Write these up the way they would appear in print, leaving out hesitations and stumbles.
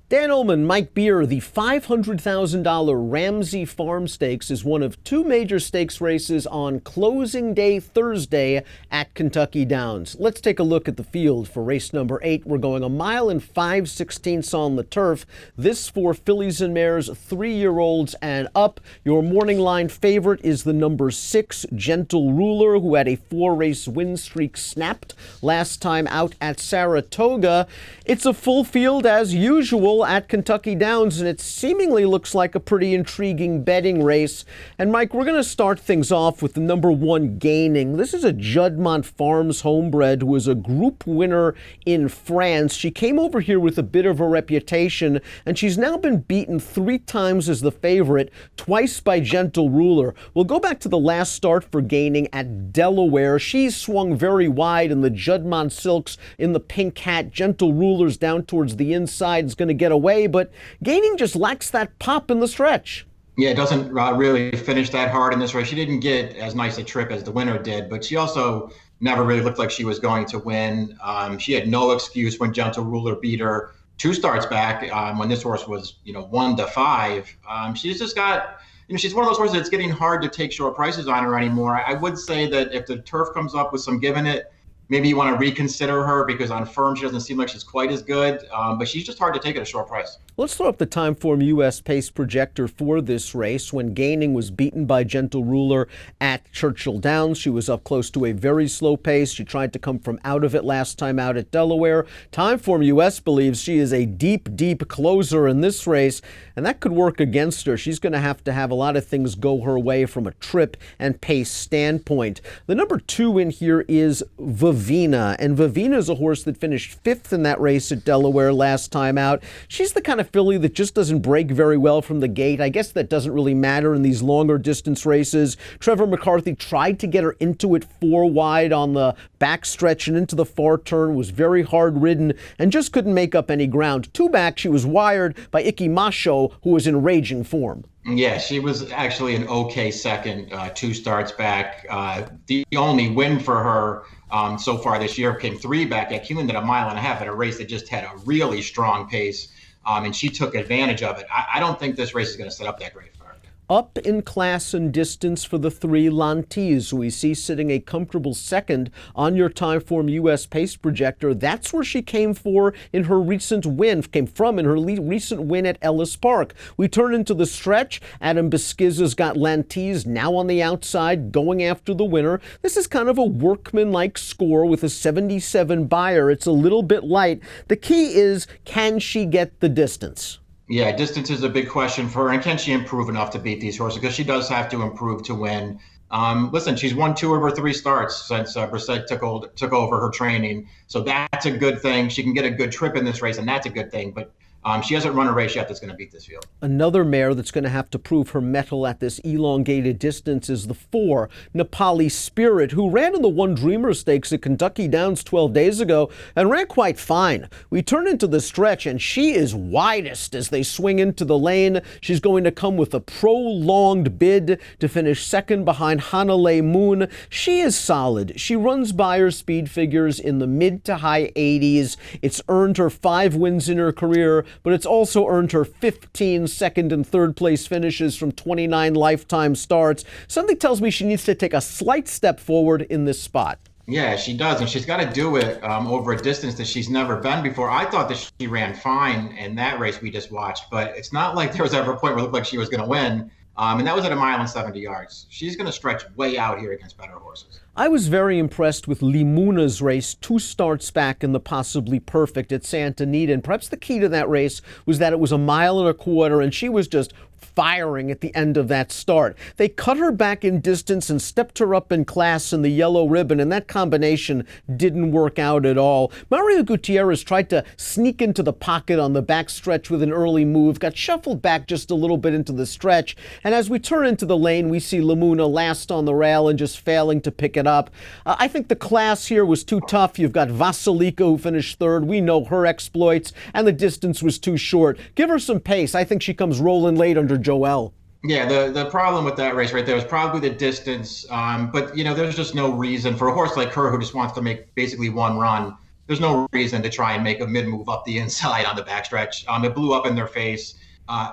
Dan Illman, Mike Beer, the $500,000 Ramsey Farm Stakes is one of two major stakes races on closing day Thursday at Kentucky Downs. Let's take a look at the field for race number 8. We're going 1 mile and 5/16 on the turf. This for fillies and mares, 3-year-olds and up. Your morning line favorite is the number 6, Gentle Ruler, who had a 4-race win streak snapped last time out at Saratoga. It's a full field as usual at Kentucky Downs, and it seemingly looks like a pretty intriguing betting race. And Mike, we're going to start things off with the number 1, Gaining. This is a Juddmonte Farms homebred who was a group winner in France. She came over here with a bit of a reputation, and she's now been beaten 3 times as the favorite, twice by Gentle Ruler. We'll go back to the last start for Gaining at Delaware. She swung very wide in the Juddmonte Silks in the pink hat. Gentle Ruler's down towards the inside is going to get away, but Gaining just lacks that pop in the stretch. Yeah, it doesn't really finish that hard in this race. She didn't get as nice a trip as the winner did, but she also never really looked like she was going to win. She had no excuse when Gentle Ruler beat her 2 starts back when this horse was, 1-5. She's just got, she's one of those horses that's getting hard to take short prices on her anymore. I would say that if the turf comes up with some giving it, maybe you want to reconsider her because on firm she doesn't seem like she's quite as good, but she's just hard to take at a short price. Let's throw up the Timeform U.S. pace projector for this race. When Gaining was beaten by Gentle Ruler at Churchill Downs, she was up close to a very slow pace. She tried to come from out of it last time out at Delaware. Timeform U.S. believes she is a deep, deep closer in this race, and that could work against her. She's going to have a lot of things go her way from a trip and pace standpoint. The number 2 in here is Vivino, and Vivino is a horse that finished 5th in that race at Delaware last time out. She's the kind of filly that just doesn't break very well from the gate. I guess that doesn't really matter in these longer distance races. Trevor McCarthy tried to get her into it 4 wide on the backstretch and into the far turn, was very hard ridden and just couldn't make up any ground. 2 back, she was wired by Iki Macho, who was in raging form. Yeah, she was actually an okay second, 2 starts back. The only win for her so far this year came 3 back at Cuman at 1.5 miles at a race that just had a really strong pace, and she took advantage of it. I don't think this race is going to set up that great for her. Up in class and distance for the 3, Lantiz, who we see sitting a comfortable second on your Timeform U.S. pace projector. That's where she came from in her recent win at Ellis Park. We turn into the stretch. Adam Beskiza's got Lantiz now on the outside going after the winner. This is kind of a workman-like score with a 77 buyer. It's a little bit light. The key is, can she get the distance? Yeah, distance is a big question for her, and can she improve enough to beat these horses? Because she does have to improve to win. Listen, she's won 2 of her 3 starts since Brissett took over her training, so that's a good thing. She can get a good trip in this race, and that's a good thing, but she hasn't run a race yet that's going to beat this field. Another mare that's going to have to prove her mettle at this elongated distance is the 4, Nepali Spirit, who ran in the One Dreamer Stakes at Kentucky Downs 12 days ago and ran quite fine. We turn into the stretch, and she is widest as they swing into the lane. She's going to come with a prolonged bid to finish second behind Hanalei Moon. She is solid. She runs Beyer speed figures in the mid to high 80s. It's earned her 5 wins in her career, but it's also earned her 15 second and third place finishes from 29 lifetime starts. Something tells me she needs to take a slight step forward in this spot. Yeah, she does, and she's got to do it over a distance that she's never been before. I thought that she ran fine in that race we just watched, but it's not like there was ever a point where it looked like she was going to win. And that was at 1 mile and 70 yards. She's going to stretch way out here against better horses. I was very impressed with Limuna's race 2 starts back in the Possibly Perfect at Santa Anita. And perhaps the key to that race was that it was 1.25 miles, and she was just firing at the end of that start. They cut her back in distance and stepped her up in class in the yellow ribbon, and that combination didn't work out at all. Mario Gutierrez tried to sneak into the pocket on the back stretch with an early move, got shuffled back just a little bit into the stretch, and as we turn into the lane, we see Limuna last on the rail and just failing to pick it up. I think the class here was too tough. You've got Vasilika, who finished 3rd. We know her exploits, and the distance was too short. Give her some pace. I think she comes rolling late under Joel. Yeah, the problem with that race right there was probably the distance. But, there's just no reason for a horse like her who just wants to make basically one run there's no reason to try and make a mid-move up the inside on the backstretch. It blew up in their face.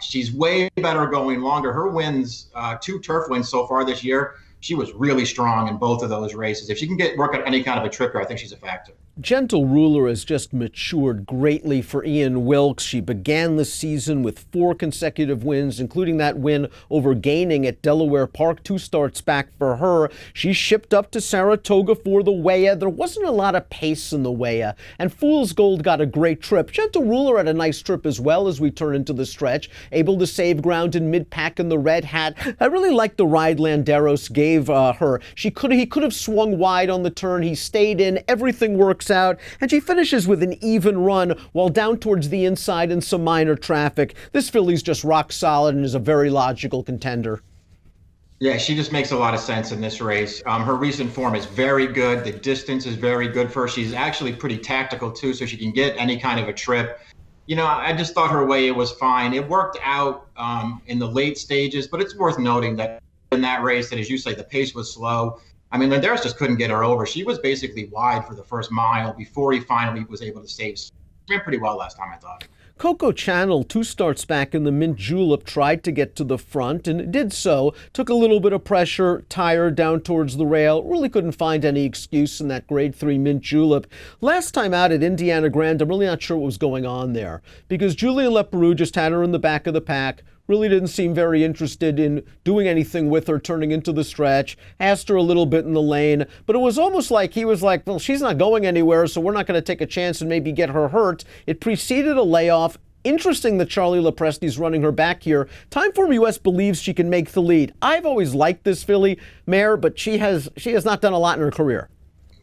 She's way better going longer. Her wins, 2 turf wins so far this year, she was really strong in both of those races. If she can work on any kind of a trip here, I think she's a factor. Gentle Ruler has just matured greatly for Ian Wilkes. She began the season with 4 consecutive wins, including that win over Gaining at Delaware Park, 2 starts back for her. She shipped up to Saratoga for the Weah. There wasn't a lot of pace in the Weah, and Fool's Gold got a great trip. Gentle Ruler had a nice trip as well as we turn into the stretch, able to save ground in mid-pack in the Red Hat. I really liked the ride Landeros gave her. He could have swung wide on the turn. He stayed in. Everything works out, and she finishes with an even run while down towards the inside in some minor traffic. This filly's just rock solid and is a very logical contender. Yeah, she just makes a lot of sense in this race. Her recent form is very good. The distance is very good for her. She's actually pretty tactical too, so she can get any kind of a trip. You know, I just thought her Weah was fine. It worked out in the late stages, but it's worth noting that in that race, that as you say, the pace was slow. I mean, Landeros just couldn't get her over. She was basically wide for the first mile before he finally was able to save. She ran pretty well last time, I thought. Coco Channel, 2 starts back in the Mint Julep, tried to get to the front and did so. Took a little bit of pressure, tired down towards the rail. Really couldn't find any excuse in that Grade 3 Mint Julep. Last time out at Indiana Grand, I'm really not sure what was going on there, because Julien Leparoux just had her in the back of the pack. Really didn't seem very interested in doing anything with her turning into the stretch. Asked her a little bit in the lane, but it was almost like he was like, well, she's not going anywhere, so we're not going to take a chance and maybe get her hurt. It preceded a layoff. Interesting that Charlie Lepresti's running her back here. Timeform US believes she can make the lead. I've always liked this filly mare, but she has not done a lot in her career.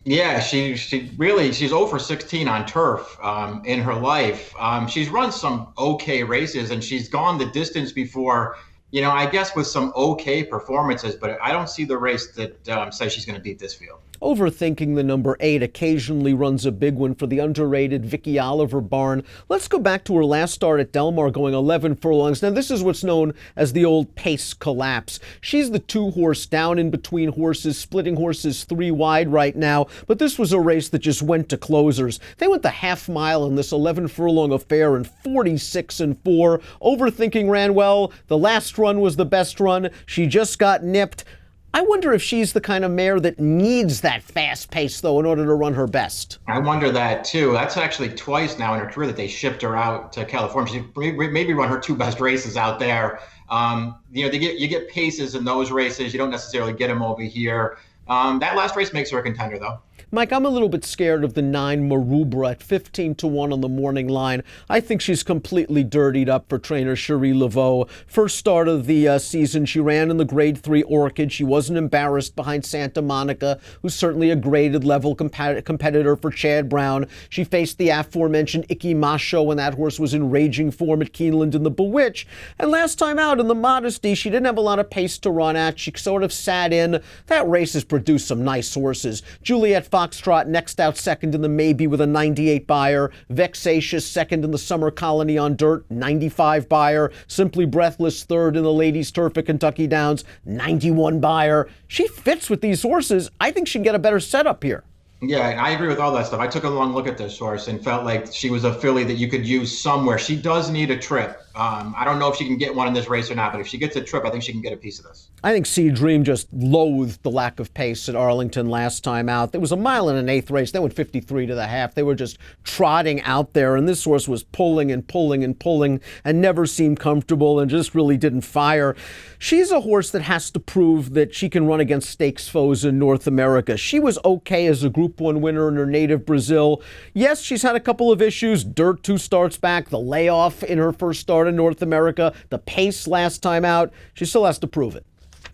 Yeah, she's 0 for 16 on turf in her life. She's run some okay races, and she's gone the distance before, you know, I guess with some okay performances, but I don't see the race that says she's going to beat this field. Overthinking the number 8 occasionally runs a big one for the underrated Vicky Oliver barn. Let's go back to her last start at Del Mar, going 11 furlongs. Now, this is what's known as the old pace collapse. She's the 2-horse down in between horses, splitting horses 3 wide right now, but this was a race that just went to closers. They went the half mile in this 11 furlong affair in 46-4. Overthinking ran well. The last run was the best run. She just got nipped. I wonder if she's the kind of mare that needs that fast pace, though, in order to run her best. I wonder that, too. That's actually twice now in her career that they shipped her out to California. She maybe run her 2 best races out there. You know, you get paces in those races. You don't necessarily get them over here. That last race makes her a contender, though. Mike, I'm a little bit scared of the 9 Marubra at 15-1 on the morning line. I think she's completely dirtied up for trainer Cherie Laveau. First start of the season, she ran in the Grade 3 Orchid. She wasn't embarrassed behind Santa Monica, who's certainly a graded level competitor for Chad Brown. She faced the aforementioned Icky Macho when that horse was in raging form at Keeneland in the Bewitch. And last time out in the Modesty, she didn't have a lot of pace to run at. She sort of sat in. That race has produced some nice horses. Juliet Foxtrot next out second in the Maybe with a 98 buyer. Vexatious second in the Summer Colony on Dirt, 95 buyer. Simply Breathless third in the Ladies Turf at Kentucky Downs, 91 buyer. She fits with these horses. I think she can get a better setup here. Yeah, I agree with all that stuff. I took a long look at this horse and felt like she was a filly that you could use somewhere. She does need a trip. I don't know if she can get one in this race or not, but if she gets a trip, I think she can get a piece of this. I think Sea Dream just loathed the lack of pace at Arlington last time out. There was a mile and an eighth race. They went 53 to the half. They were just trotting out there, and this horse was pulling and pulling and pulling and never seemed comfortable and just really didn't fire. She's a horse that has to prove that she can run against stakes foes in North America. She was okay as a Group 1 winner in her native Brazil. Yes, she's had a couple of issues. Dirt 2 starts back, the layoff in her first start in North America, the pace last time out. She still has to prove it.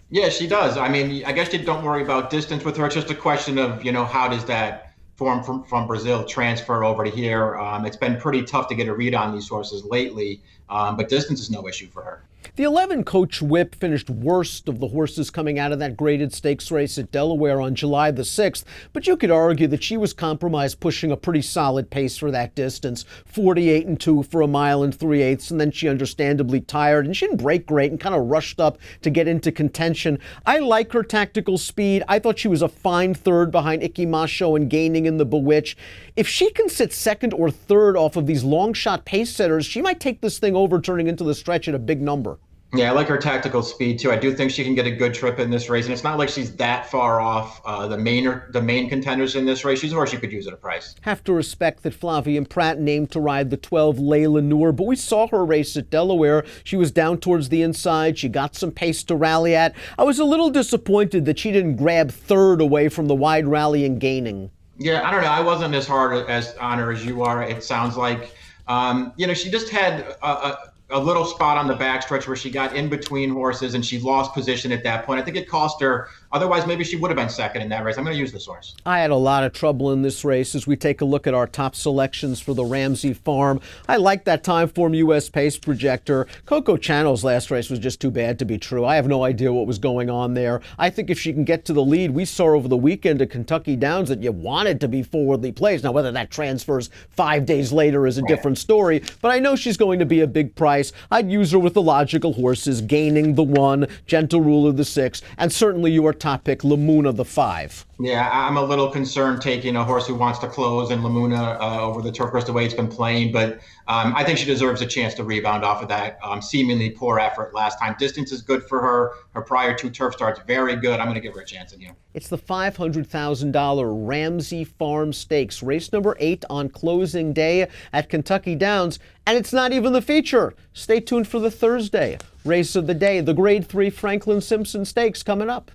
Yeah, she does. I mean, I guess you don't worry about distance with her. It's just a question of, how does that form from Brazil transfer over to here? It's been pretty tough to get a read on these horses lately, but distance is no issue for her. The 11 Coach Whip finished worst of the horses coming out of that graded stakes race at Delaware on July the 6th, but you could argue that she was compromised pushing a pretty solid pace for that distance, 48-2 for a mile and 3/8, and then she understandably tired, and she didn't break great and kind of rushed up to get into contention. I like her tactical speed. I thought she was a fine third behind Icky Macho and Gaining in the Bewitch. If she can sit second or third off of these long shot pace setters, she might take this thing over, turning into the stretch at a big number. Yeah, I like her tactical speed too. I do think she can get a good trip in this race, and it's not like she's that far off the main contenders in this race. She's where she could use at a price. Have to respect that Flavien Prat named to ride the 12 Layla Noor, but we saw her race at Delaware. She was down towards the inside. She got some pace to rally at. I was a little disappointed that she didn't grab third away from the wide rally and Gaining. Yeah, I don't know. I wasn't as hard on her as you are. It sounds like, she just had a little spot on the backstretch where she got in between horses and she lost position at that point. I think it cost her. Otherwise, maybe she would have been second in that race. I'm going to use this horse. I had a lot of trouble in this race as we take a look at our top selections for the Ramsey Farm. I like that time form U.S. pace projector. Coco Channel's last race was just too bad to be true. I have no idea what was going on there. I think if she can get to the lead, we saw over the weekend at Kentucky Downs that you wanted to be forwardly placed. Now, whether that transfers 5 days later is a different story, but I know she's going to be a big price. I'd use her with the logical horses, Gaining the 1, Gentle Ruler the 6, and certainly your top pick, Lamuna the 5. Yeah, I'm a little concerned taking a horse who wants to close and Lamuna over the turf course the way it's been playing, but I think she deserves a chance to rebound off of that seemingly poor effort last time. Distance is good for her. Her prior 2 turf starts, very good. I'm going to give her a chance in here. It's the $500,000 Ramsey Farm Stakes, race number 8 on closing day at Kentucky Downs, and it's not even the feature. Stay tuned for the Thursday race of the day, the Grade 3 Franklin Simpson Stakes coming up.